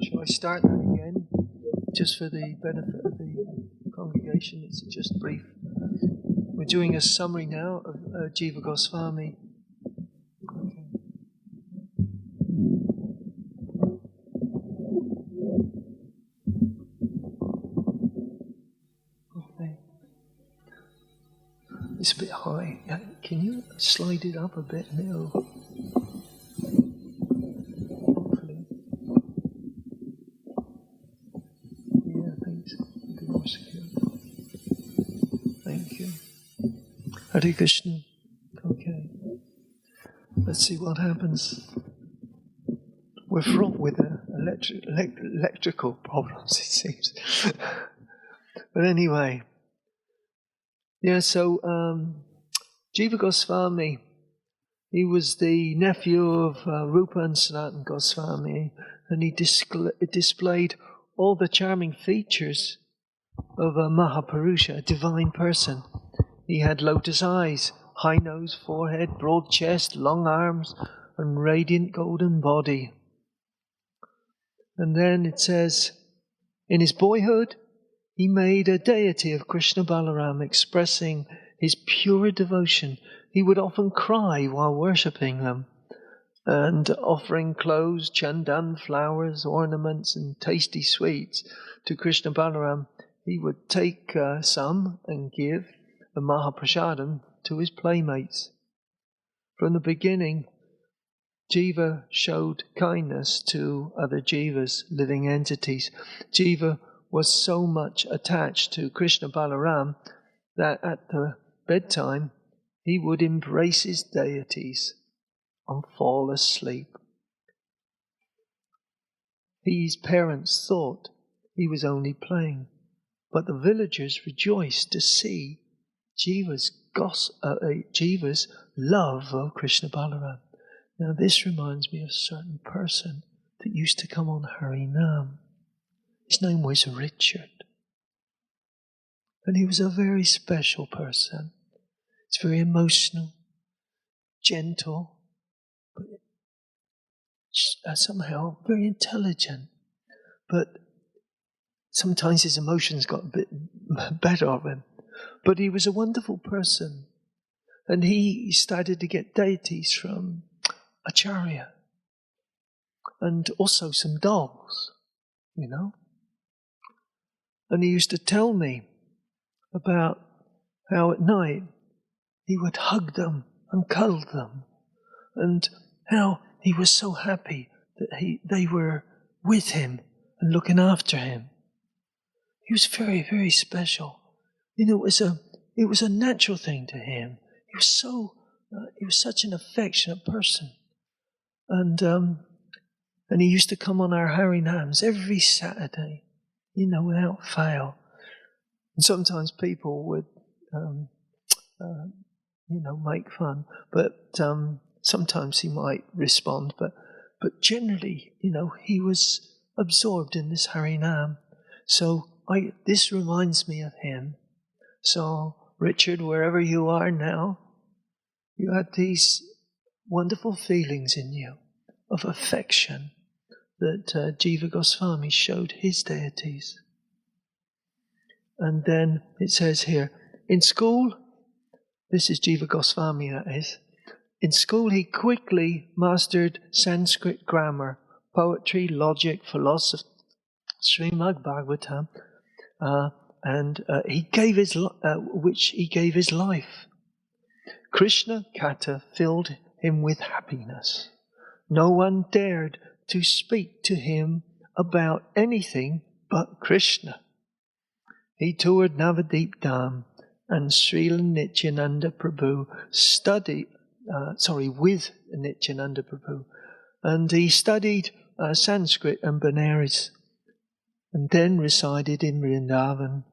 Shall I start that again? Just for the benefit of the congregation, it's just brief. We're doing a summary now of Jiva Goswami. Okay. Okay. It's a bit high. Can you slide it up a bit now? Hopefully. Yeah, thanks. Be more secure. Thank you. Hare Krishna. Okay. Let's see what happens. We're fraught with electrical problems, it seems. But anyway. Yeah, so Jiva Goswami, he was the nephew of Rupa and Sanatana Goswami, and he displayed all the charming features of a Mahapurusha, a divine person. He had lotus eyes, high nose, forehead, broad chest, long arms, and radiant golden body. And then it says, in his boyhood, he made a deity of Krishna Balaram, expressing his pure devotion. He would often cry while worshipping them, and offering clothes, chandan, flowers, ornaments, and tasty sweets to Krishna Balaram. He would take some and give the Mahaprasadam to his playmates. From the beginning, Jiva showed kindness to other Jivas, living entities. Jiva was so much attached to Krishna Balaram that at the bedtime he would embrace his deities and fall asleep. His parents thought he was only playing, but the villagers rejoiced to see Jiva's love of Krishna Balaram. Now this reminds me of a certain person that used to come on Harinam. His name was Richard. And he was a very special person. He's very emotional, gentle, but somehow very intelligent. But sometimes his emotions got a bit better of him. But he was a wonderful person. And he started to get deities from Acharya. And also some dogs, you know. And he used to tell me about how at night he would hug them and cuddle them, and how he was so happy that they were with him and looking after him. He was very, very special. You know, it was a natural thing to him. He was such an affectionate person, and he used to come on our Harinams every Saturday, you know, without fail. And sometimes people would, make fun, but sometimes he might respond. But generally, you know, he was absorbed in this Harinam. So this reminds me of him. So Richard, wherever you are now, you had these wonderful feelings in you of affection that Jiva Goswami showed his deities. And then it says here, in school, this is Jiva Goswami, that is. In school, he quickly mastered Sanskrit grammar, poetry, logic, philosophy, Srimad Bhagavatam, and he gave his life. Krishna Kata filled him with happiness. No one dared to speak to him about anything but Krishna. He toured Navadip Dham and Srila Nityananda Prabhu with Nityananda Prabhu. And he studied Sanskrit and Benares, and then resided in Vrindavan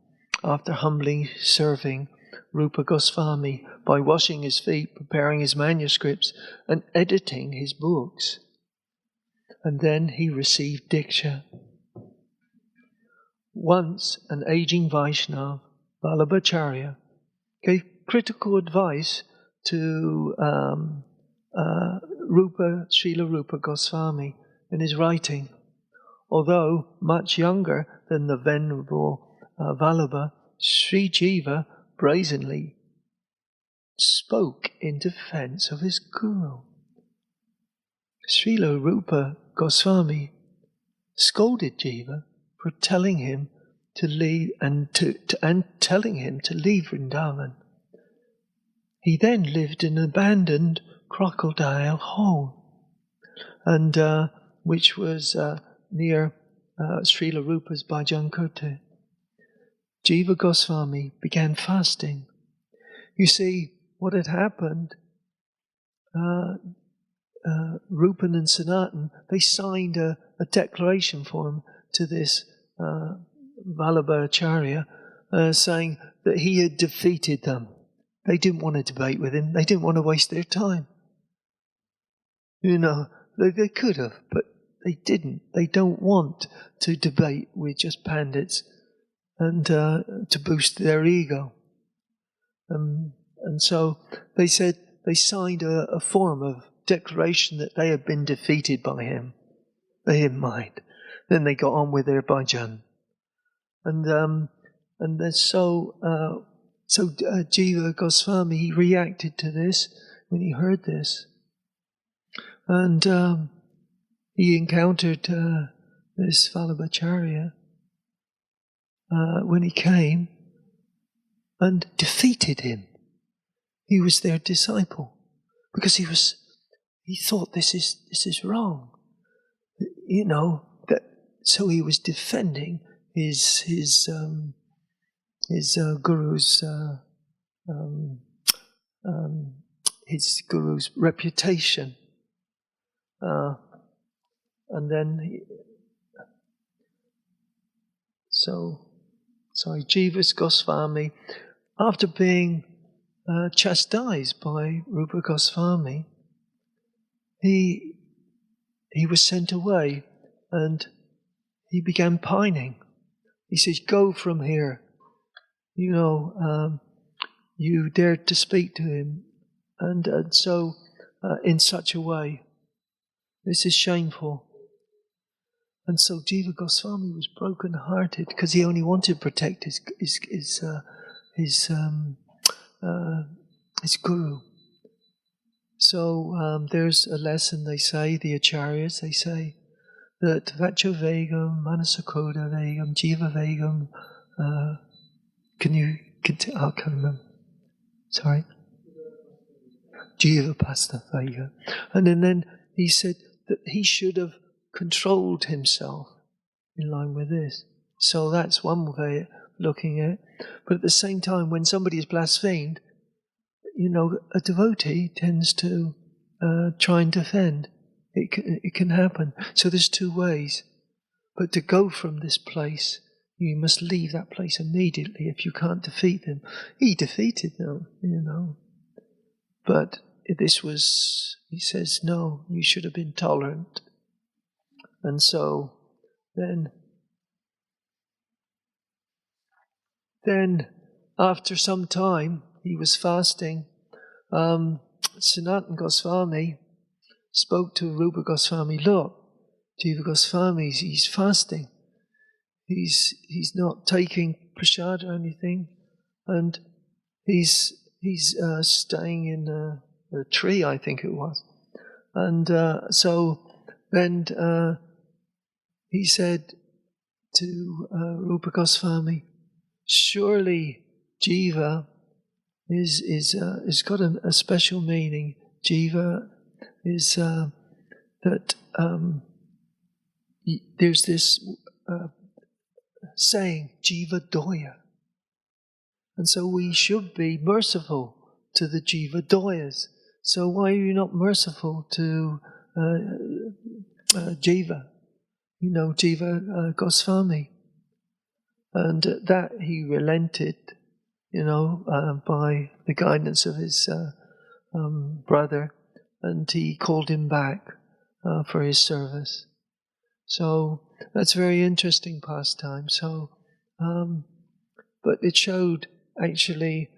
after humbly serving Rupa Goswami by washing his feet, preparing his manuscripts, and editing his books. And then he received Diksha. Once an aging Vaishnava, Vallabhacharya, gave critical advice to Srila Rupa Goswami in his writing. Although much younger than the Venerable Vallabha, Sri Jiva brazenly spoke in defense of his Guru. Srila Rupa Goswami scolded Jiva for telling him to leave and telling him to leave Vrindavan. He then lived in an abandoned crocodile hole, and which was near Srila Rupa's Bhajan Kote. Jiva Goswami began fasting. You see, what had happened, Rupan and Sanatan, they signed a declaration for him to this Vallabha Acharya, saying that he had defeated them. They didn't want to debate with him. They didn't want to waste their time. You know, they could have, but they didn't. They don't want to debate with just pandits and to boost their ego. And so they said they signed a form of declaration that they had been defeated by him. They didn't mind. Then they got on with their bhajan. And then so Jiva Goswami, he reacted to this when he heard this. And he encountered this Vallabhacharya when he came and defeated him. He was their disciple because he thought this is wrong. You know, so he was defending his guru's his guru's reputation, and then Jiva Goswami, after being chastised by Rupa Goswami, he was sent away, and he began pining. He says, "Go from here. You know, you dared to speak to him, and so in such a way. This is shameful." And so Jiva Goswami was broken-hearted because he only wanted to protect his guru. So there's a lesson, they say, the acharyas, they say, that Vacho Vegam, Manasakoda Vegam, Jiva Vegam, I can't remember. Sorry? Jiva Pasta Vega. And then he said that he should have controlled himself in line with this. So that's one way of looking at it. But at the same time, when somebody is blasphemed, you know, a devotee tends to try and defend. It can happen. So there's two ways. But to go from this place, you must leave that place immediately if you can't defeat them. He defeated them, you know. But this was, he says, no, you should have been tolerant. And so then after some time, he was fasting. Sanatan Goswami spoke to Rupa Goswami, "Look, Jiva Goswami, he's fasting. He's not taking prasad or anything, and he's staying in a tree, I think it was." And so then he said to Rupa Goswami, "Surely Jiva is got a special meaning. Jiva is that there's this saying, Jiva Doya. And so we should be merciful to the Jiva Doyas. So why are you not merciful to Jiva? You know, Jiva Goswami." And that he relented, you know, by the guidance of his brother, and he called him back for his service. So that's very interesting pastime. So, but it showed actually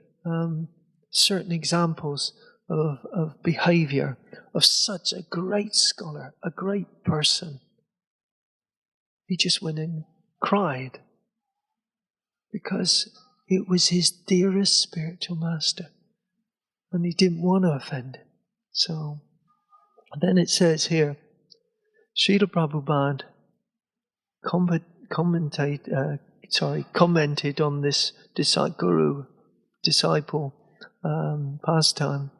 certain examples of behavior of such a great scholar, a great person. he just went and cried because it was his dearest spiritual master and he didn't want to offend him. So then it says here, Srila Prabhupada commented on this disciple pastime.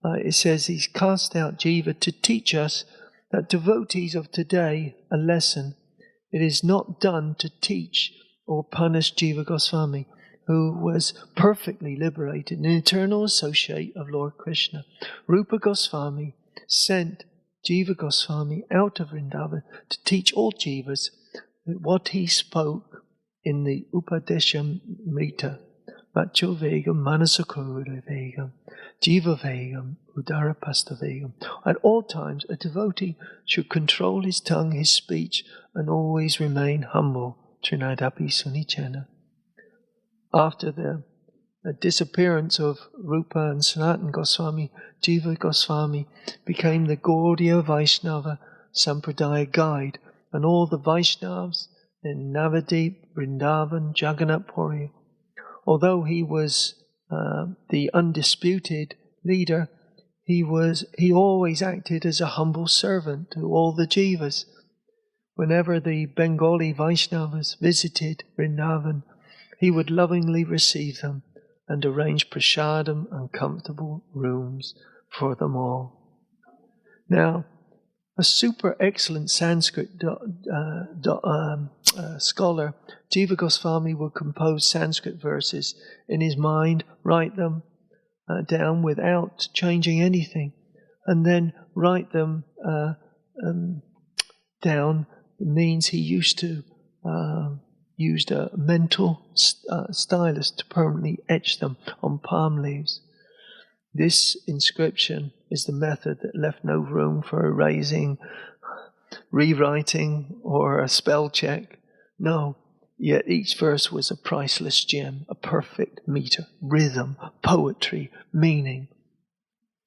It says he's cast out Jiva to teach us that devotees of today a lesson. It is not done to teach or punish Jiva Goswami, who was perfectly liberated, an eternal associate of Lord Krishna. Rupa Goswami sent Jiva Goswami out of Vrindavan to teach all Jivas what he spoke in the Upadeshamrita. Vacho Vegam, Manasakura Vegam, Jiva Vegam, Udarapasta Vegam. At all times, a devotee should control his tongue, his speech, and always remain humble. Trinadapi Sunichena. After the disappearance of Rupa and Sanatan Goswami, Jiva Goswami became the Gaudiya Vaishnava Sampradaya guide, and all the Vaishnavas in Navadip, Vrindavan, Jagannath Puri. Although he was the undisputed leader, he always acted as a humble servant to all the Jivas. Whenever the Bengali Vaishnavas visited Vrindavan, he would lovingly receive them and arrange prasadam and comfortable rooms for them all. Now, a super excellent Sanskrit scholar, Jiva Goswami would compose Sanskrit verses in his mind, write them down without changing anything, and then write them down. It means he used a mental stylus to permanently etch them on palm leaves. This inscription is the method that left no room for erasing, rewriting, or a spell check. No, yet each verse was a priceless gem, a perfect meter, rhythm, poetry, meaning.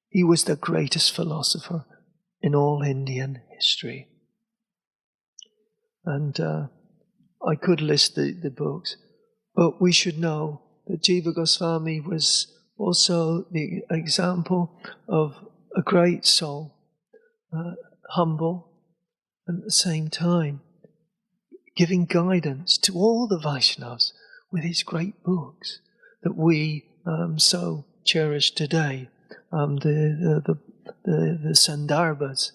He was the greatest philosopher in all Indian history. And I could list the books, but we should know that Jiva Goswami was also the example of a great soul, humble, and at the same time giving guidance to all the Vaishnavas with his great books that we so cherish today. The Sandarbhas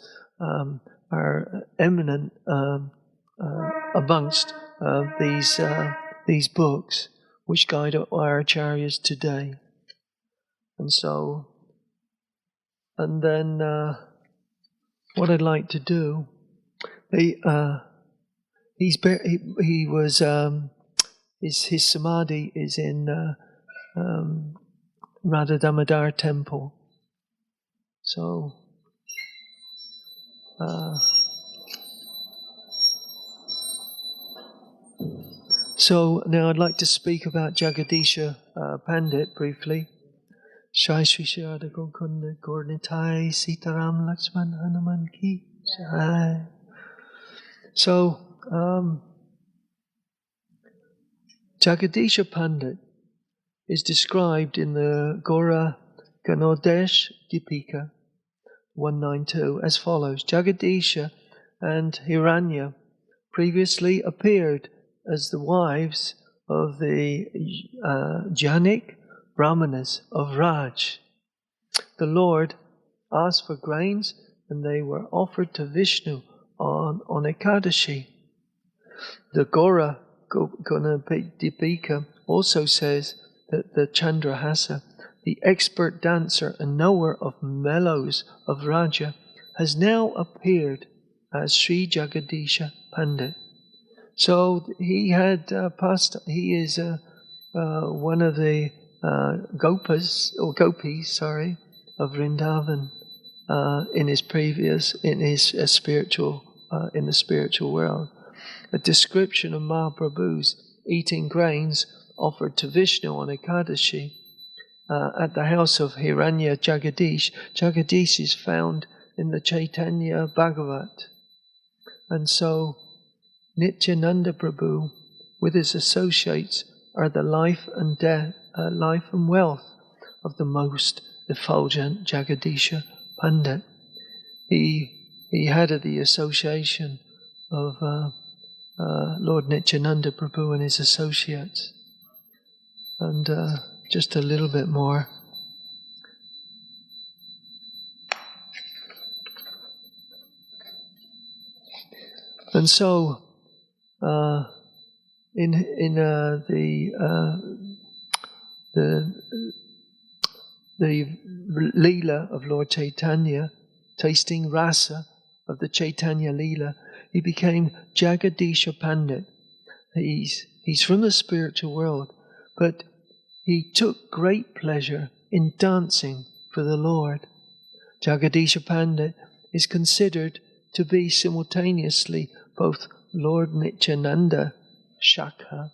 are eminent amongst these books which guide our acharyas today. And then what I'd like to do, his samadhi is in Radha Damodar temple. So now I'd like to speak about Jagadisha Pandit briefly. Shai Shri Shri Radha Gokunda Gaurnitai Sitaram Lakshman Hanuman Ki Shai. So Jagadisha Pandit is described in the Gora Ganodesh Dipika 192 as follows. Jagadisha and Hiranya previously appeared as the wives of the Janik Brahmanas of Raj. The Lord asked for grains and they were offered to Vishnu on Ekadashi. The Gora Gunadipika also says that the Chandrahasa, the expert dancer and knower of mellows of Raja, has now appeared as Sri Jagadisha Pandit. So he had passed. He is one of the gopis of Vrindavan in the spiritual world. A description of Mahaprabhu's eating grains offered to Vishnu on Ekadashi at the house of Hiranya Jagadish. Jagadish is found in the Chaitanya Bhagavat, and so Nityananda Prabhu, with his associates, are the life and wealth of the most effulgent Jagadisha Pandit. He headed the association of Lord Nityananda Prabhu and his associates. And just a little bit more. And so, in the Leela of Lord Chaitanya, tasting rasa of the Chaitanya Leela, he became Jagadisha Pandit. He's from the spiritual world, but he took great pleasure in dancing for the Lord. Jagadisha Pandit is considered to be simultaneously both Lord Nityananda Shakha.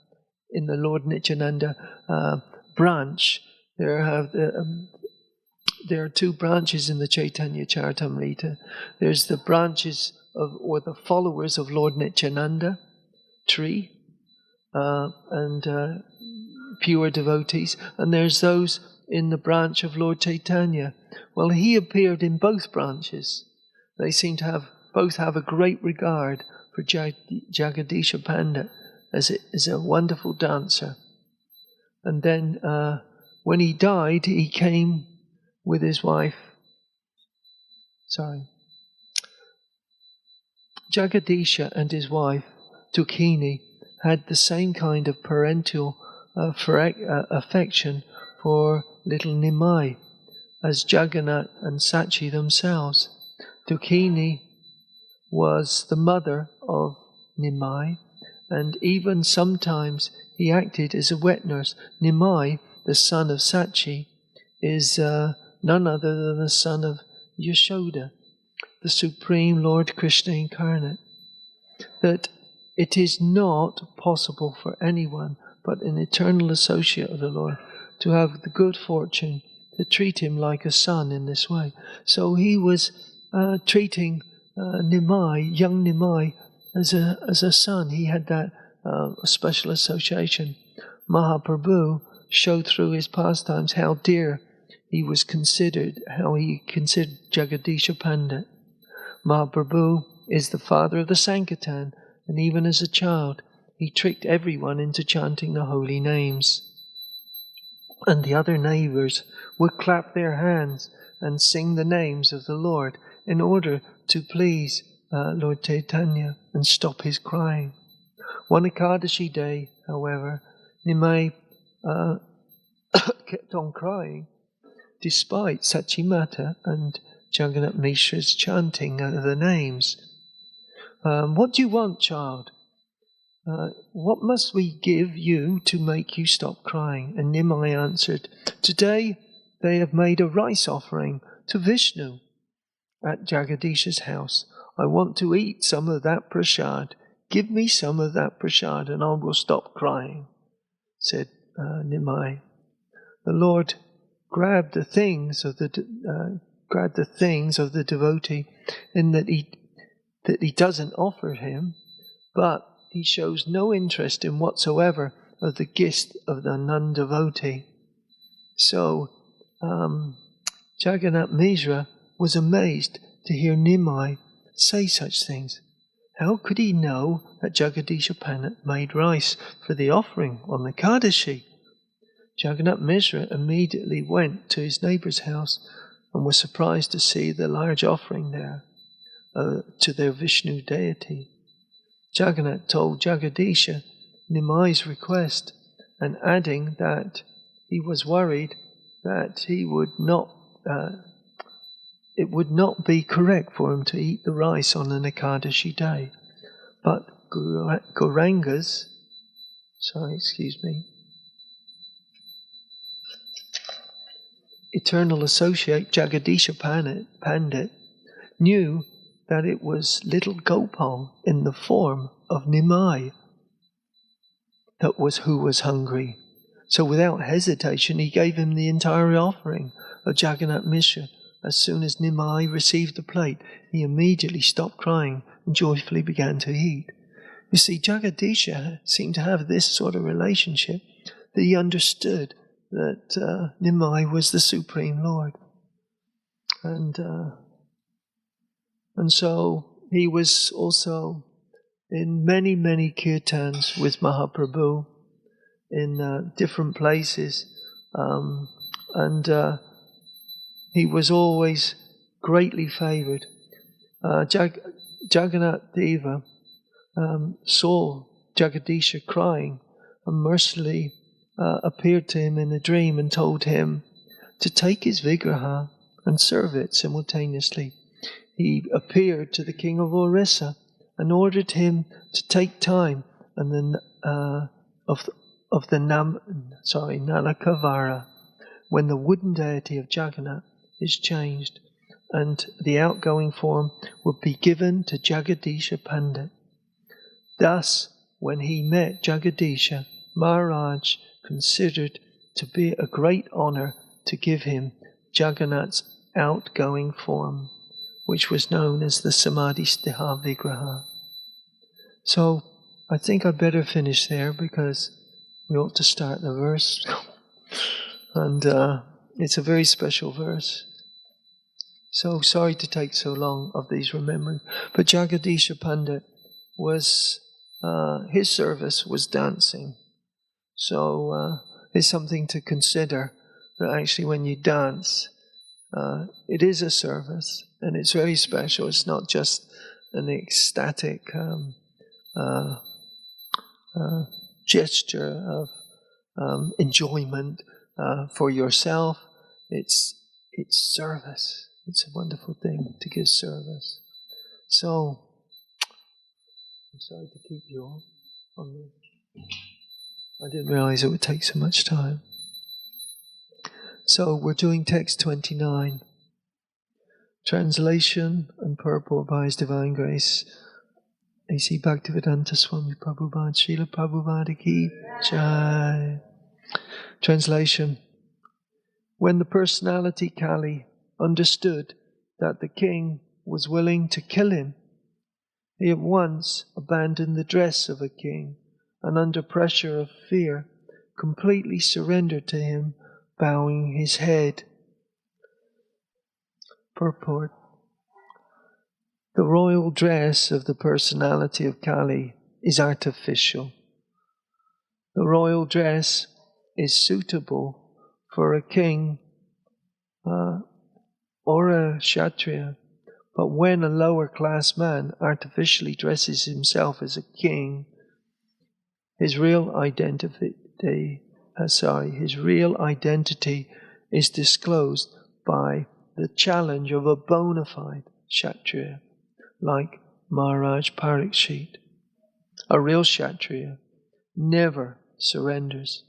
In the Lord Nityananda branch, there are two branches in the Chaitanya Charitamrita. There's the branches or the followers of Lord Nityananda, tree, and pure devotees, and there's those in the branch of Lord Chaitanya. Well, he appeared in both branches. They seem to both have a great regard for Jagadisha Pandit as a wonderful dancer. And then when he died, he came with his wife. Jagadisha and his wife, Tukini, had the same kind of parental affection for little Nimai as Jagannath and Sachi themselves. Tukini was the mother of Nimai, and even sometimes he acted as a wet nurse. Nimai, the son of Sachi, is none other than the son of Yashoda, the Supreme Lord Krishna incarnate. That it is not possible for anyone but an eternal associate of the Lord to have the good fortune to treat him like a son in this way. So he was treating Nimai, young Nimai, as a son. He had that special association. Mahaprabhu showed through his pastimes how dear he was considered, how he considered Jagadisha Pandit. Mahaprabhu is the father of the Sankirtan, and even as a child, he tricked everyone into chanting the holy names. And the other neighbors would clap their hands and sing the names of the Lord in order to please Lord Chaitanya and stop his crying. One Ekadashi day, however, Nimai kept on crying despite Sachimata and Jagannath Mishra's chanting the names. What do you want, child? What must we give you to make you stop crying? And Nimai answered, today they have made a rice offering to Vishnu at Jagadisha's house. I want to eat some of that prasad. Give me some of that prasad and I will stop crying, said Nimai. The Lord grabbed the things of the devotee, in that he doesn't offer him, but he shows no interest in whatsoever of the gift of the non-devotee. So Jagannath Mishra was amazed to hear Nimai say such things. How could he know that Jagadisha Pandit made rice for the offering on the Ekadashi? Jagannath Mishra immediately went to his neighbour's house and was surprised to see the large offering there to their Vishnu deity. Jagannath told Jagadisha Nimai's request, and adding that he was worried that it would not be correct for him to eat the rice on an Ekadashi day. But Gauranga's, eternal associate Jagadisha Pandit knew that it was little Gopal in the form of Nimai who was hungry. So without hesitation he gave him the entire offering of Jagannath Mishra. As soon as Nimai received the plate, he immediately stopped crying and joyfully began to eat. You see, Jagadisha seemed to have this sort of relationship that he understood that Nimai was the Supreme Lord. And so he was also in many, many kirtans with Mahaprabhu in different places. And he was always greatly favoured. Jagannath Deva saw Jagadisha crying and mercifully appeared to him in a dream and told him to take his vigraha and serve it simultaneously. He appeared to the king of Orissa and ordered him to take time and then of the Nalakavara, when the wooden deity of Jagannath is changed, and the outgoing form would be given to Jagadisha Pandit. Thus, when he met Jagadisha, Maharaj considered to be a great honour to give him Jagannath's outgoing form, which was known as the Samadhi Stiha Vigraha. So, I think I'd better finish there because we ought to start the verse. And it's a very special verse. So sorry to take so long of these remembering. But Jagadisha Pandit was, his service was dancing. So it's something to consider, that actually when you dance, it is a service and it's very special. It's not just an ecstatic gesture of enjoyment for yourself. It's service. It's a wonderful thing to give service. So, I'm sorry to keep you on this. I didn't realize it would take so much time. So, we're doing text 29. Translation and purport by His Divine Grace, A.C. Bhaktivedanta Swami Prabhupada, Srila Prabhupada Ki Jai. Translation. When the personality Kali understood that the king was willing to kill him, he at once abandoned the dress of a king and under pressure of fear completely surrendered to him, bowing his head. Purport. The royal dress of the personality of Kali is artificial. The royal dress is suitable for a king or a Kshatriya, but when a lower class man artificially dresses himself as a king, his real identity is disclosed by the challenge of a bona fide Kshatriya, like Maharaj Parikshit. A real Kshatriya never surrenders.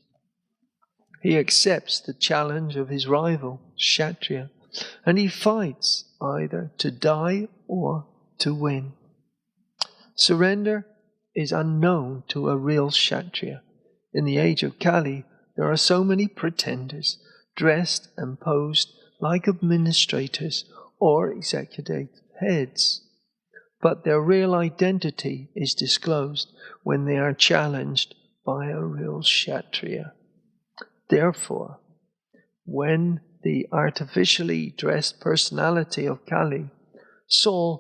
He accepts the challenge of his rival, Kshatriya, and he fights either to die or to win. Surrender is unknown to a real Kshatriya. In the age of Kali, there are so many pretenders, dressed and posed like administrators or executive heads. But their real identity is disclosed when they are challenged by a real Kshatriya. Therefore, when the artificially dressed personality of Kali saw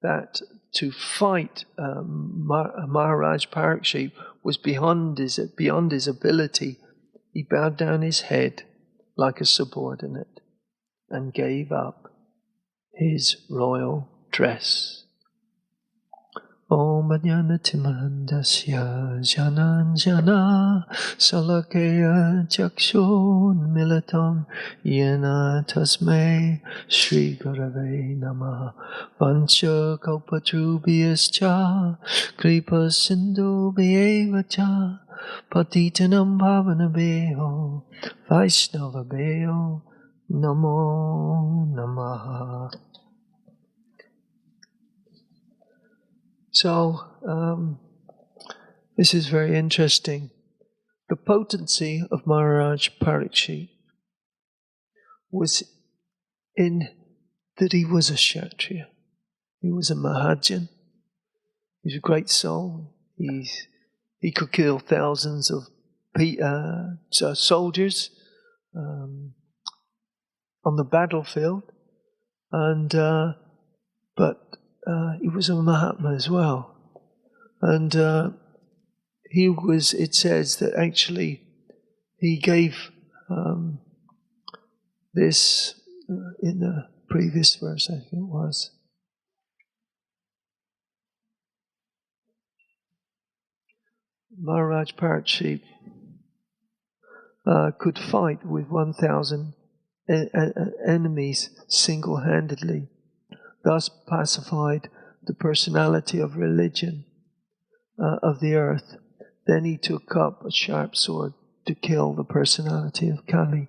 that to fight Maharaj Parikshit was beyond his ability, he bowed down his head like a subordinate and gave up his royal dress. Om Jnana Timandasya Jananjana Salakeya Chakshun Militam Yena Tasmai Shri Gurave Namaha Vancha Kalpachubhyascha Kripa Sindhu Bhyevacha Patitanam Bhavanabheyo Vaishnavabheyo Namo Namaha. So, this is very interesting. The potency of Maharaj Parikshit was in that he was a Kshatriya. He was a Mahajan. He was a great soul. He could kill thousands of soldiers on the battlefield, and but he was a Mahatma as well, and he was. It says that actually he gave this in the previous verse, I think it was. Maharaj Parikshit could fight with 1,000 enemies single-handedly, thus pacified the personality of religion of the earth. Then he took up a sharp sword to kill the personality of Kali,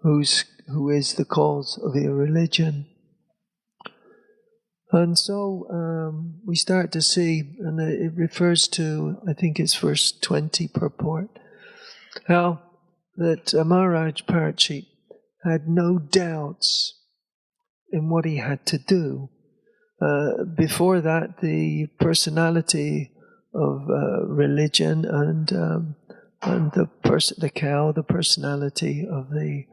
who is the cause of irreligion. And so we start to see, and it refers to, I think it's verse 20 purport, how that Maharaj Parikshit had no doubts in what he had to do. Before that, the personality of religion and the cow, the personality of the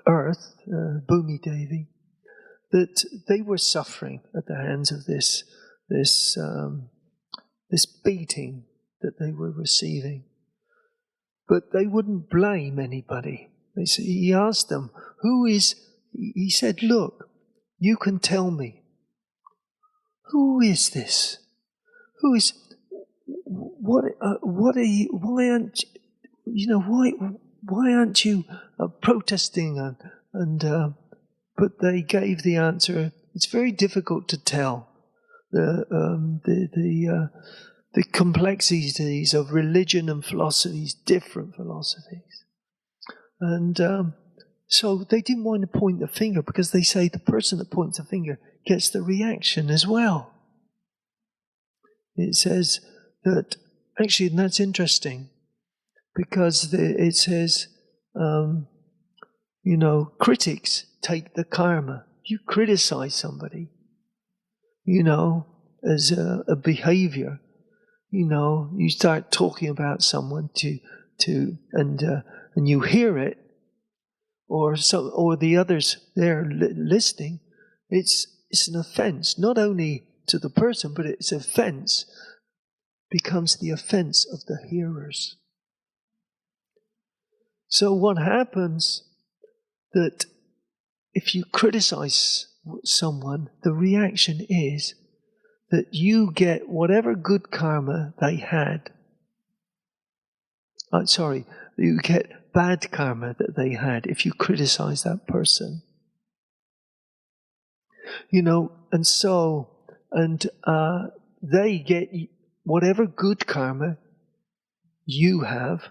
earth, Bhumi Devi, that they were suffering at the hands of this beating that they were receiving. But they wouldn't blame anybody. He asked them, he said, look, you can tell me, who is this? Why aren't you protesting? But they gave the answer. It's very difficult to tell the complexities of religion and philosophies, different philosophies. And so they didn't want to point the finger, because they say the person that points the finger gets the reaction as well. It says that, actually, and that's interesting, because it says, critics take the karma. You criticize somebody, as a behavior. You start talking about someone and you hear it, or the others there listening. It's an offense, not only to the person, but it's offense becomes the offense of the hearers. So what happens that if you criticize someone, the reaction is that you get whatever good karma they had. You get bad karma that they had if you criticize that person. They get whatever good karma you have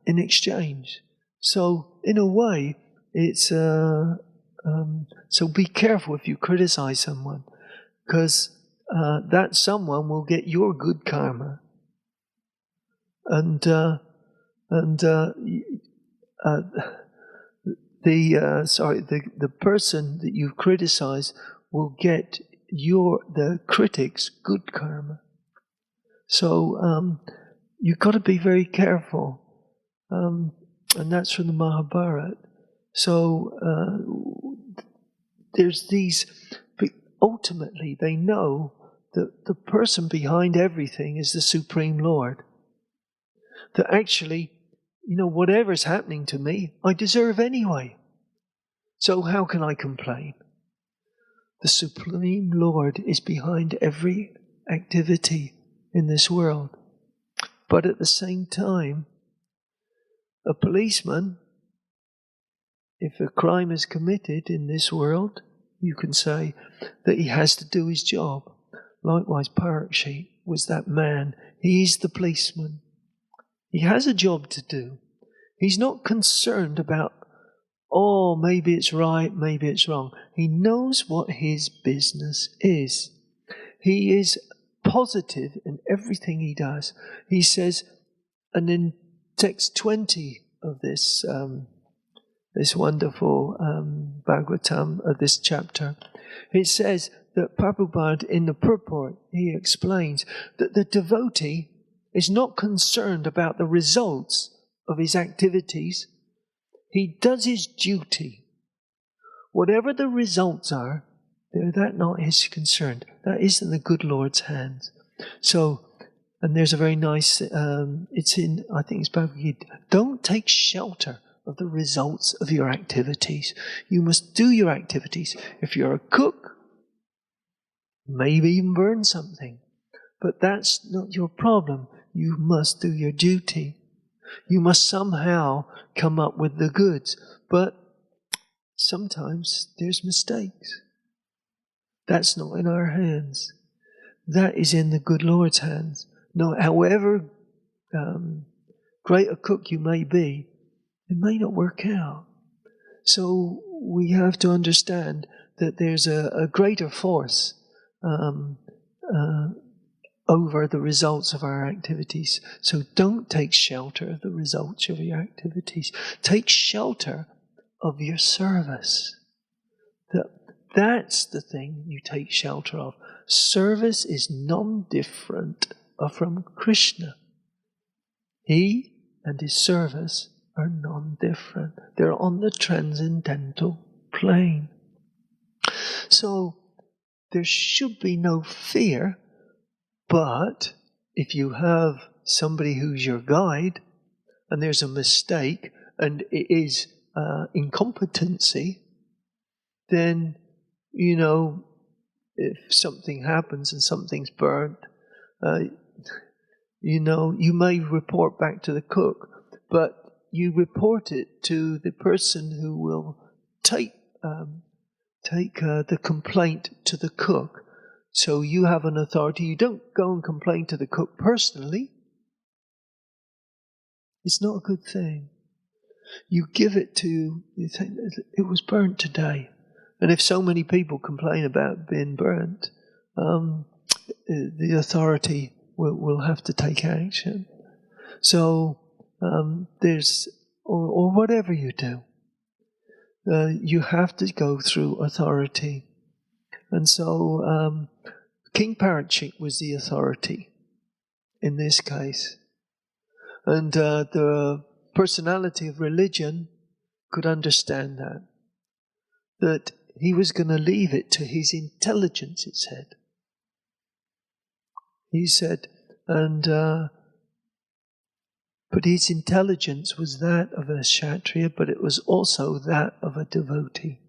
in exchange. So in a way, it's so be careful if you criticize someone, because that someone will get your good karma, and the person that you criticize will get the critic's good karma. So you've got to be very careful, and that's from the Mahabharata. So there's these, but ultimately they know that the person behind everything is the Supreme Lord. That actually, whatever's happening to me, I deserve anyway. So how can I complain? The Supreme Lord is behind every activity in this world. But at the same time, a policeman, if a crime is committed in this world, you can say that he has to do his job. Likewise, Parikshit was that man. He is the policeman. He has a job to do. He's not concerned about, maybe it's right, maybe it's wrong. He knows what his business is. He is positive in everything he does. He says, and in text 20 of this this wonderful Bhagavatam of this chapter. It says that Prabhupada, in the purport, he explains that the devotee is not concerned about the results of his activities. He does his duty. Whatever the results are, that's not his concern. That is in the good Lord's hands. So, and there's a very nice, it's in, I think it's Bhagavad Gita, don't take shelter of the results of your activities. You must do your activities. If you're a cook, maybe even burn something. But that's not your problem. You must do your duty. You must somehow come up with the goods. But sometimes there's mistakes. That's not in our hands. That is in the good Lord's hands. No, however great a cook you may be, it may not work out. So we have to understand that there's a greater force over the results of our activities. So don't take shelter of the results of your activities. Take shelter of your service. That's the thing you take shelter of. Service is non-different from Krishna. He and his service are non-different. They're on the transcendental plane. So there should be no fear, but if you have somebody who's your guide and there's a mistake and it is incompetency, then, you know, if something happens and something's burnt, you know, you may report back to the cook, but you report it to the person who will take the complaint to the cook. So you have an authority. You don't go and complain to the cook personally. It's not a good thing. You give it to, you think, it was burnt today. And if so many people complain about being burnt, the authority will have to take action. So or whatever you do, you have to go through authority. And so King Parikshit was the authority in this case. And the personality of religion could understand that he was going to leave it to his intelligence, it said. He said, but his intelligence was that of a Kshatriya, but it was also that of a devotee.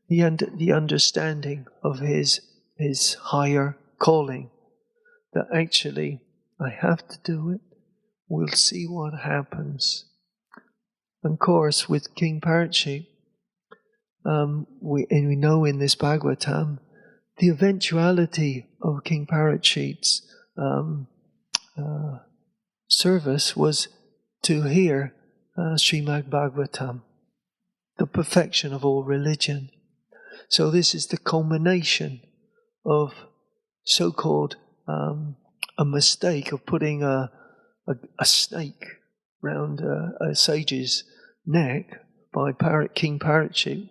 The understanding of his higher calling, that actually I have to do it, we'll see what happens. And of course, with King Parikshit, we know in this Bhagavatam, the eventuality of King Parikshit's service was to hear Srimad Bhagavatam, the perfection of all religion. So this is the culmination of so-called a mistake of putting a snake round a sage's neck by King Parikshit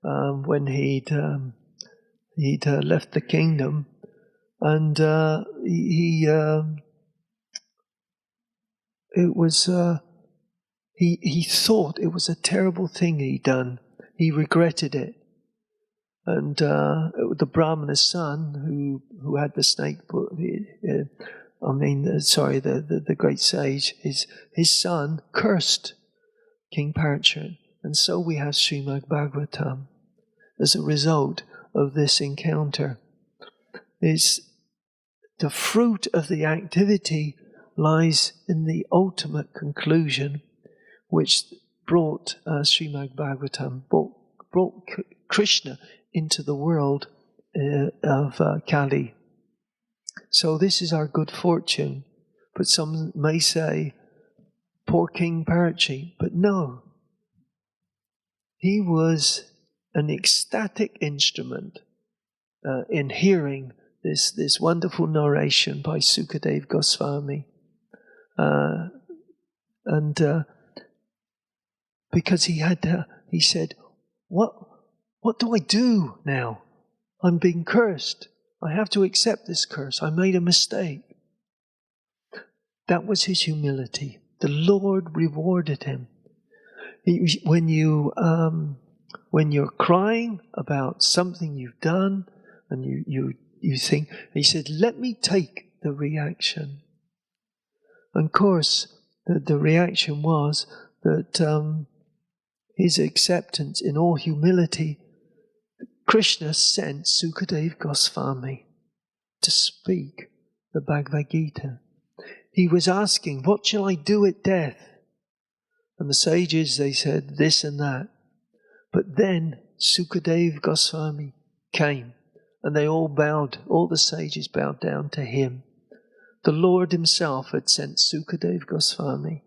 when he'd left the kingdom, and he thought it was a terrible thing he'd done. He regretted it. And the Brahmana's son, who had the snake, the great sage, his son cursed King Parikshit. And so we have Srimad Bhagavatam as a result of this encounter. It's the fruit of the activity lies in the ultimate conclusion, which brought Srimad Bhagavatam, brought Krishna into the world of Kali. So this is our good fortune. But some may say, poor King Parikshit. But no. He was an ecstatic instrument in hearing this wonderful narration by Sukadeva Goswami. But because he said, what do I do now? I'm being cursed. I have to accept this curse. I made a mistake. That was his humility. The Lord rewarded him. When you're crying about something you've done, and you think, he said, let me take the reaction. And of course, the reaction was that his acceptance in all humility, Krishna sent Sukadeva Goswami to speak the Bhagavad Gita. He was asking, what shall I do at death? And the sages, they said this and that. But then Sukadeva Goswami came, and they all the sages bowed down to him. The Lord himself had sent Sukadeva Goswami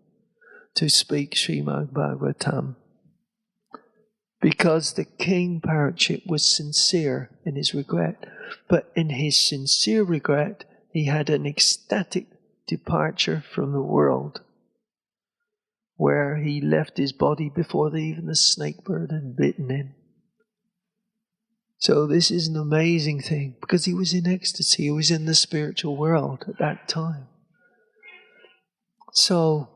to speak Srimad Bhagavatam, because the king Parikshit was sincere in his regret. But in his sincere regret, he had an ecstatic departure from the world, where he left his body before even the snake bird had bitten him. So this is an amazing thing, because he was in ecstasy. He was in the spiritual world at that time. So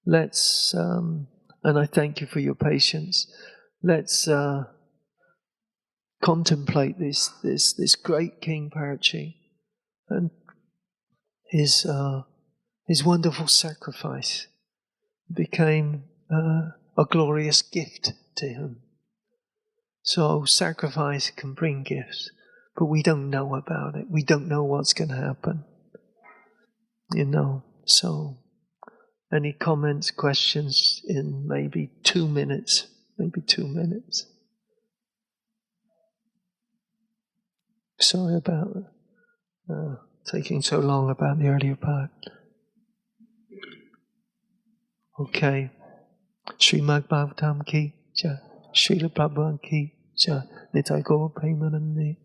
let's, and I thank you for your patience. Let's contemplate this great King Parikshit and his wonderful sacrifice became a glorious gift to him. So sacrifice can bring gifts, but we don't know about it. We don't know what's going to happen. So any comments, questions in maybe 2 minutes? Maybe 2 minutes. Sorry about taking so long about the earlier part. Okay. Srimad Bhagavatam ki jai. Srila Prabhupada ki jai. Nitai Gaur Premanande.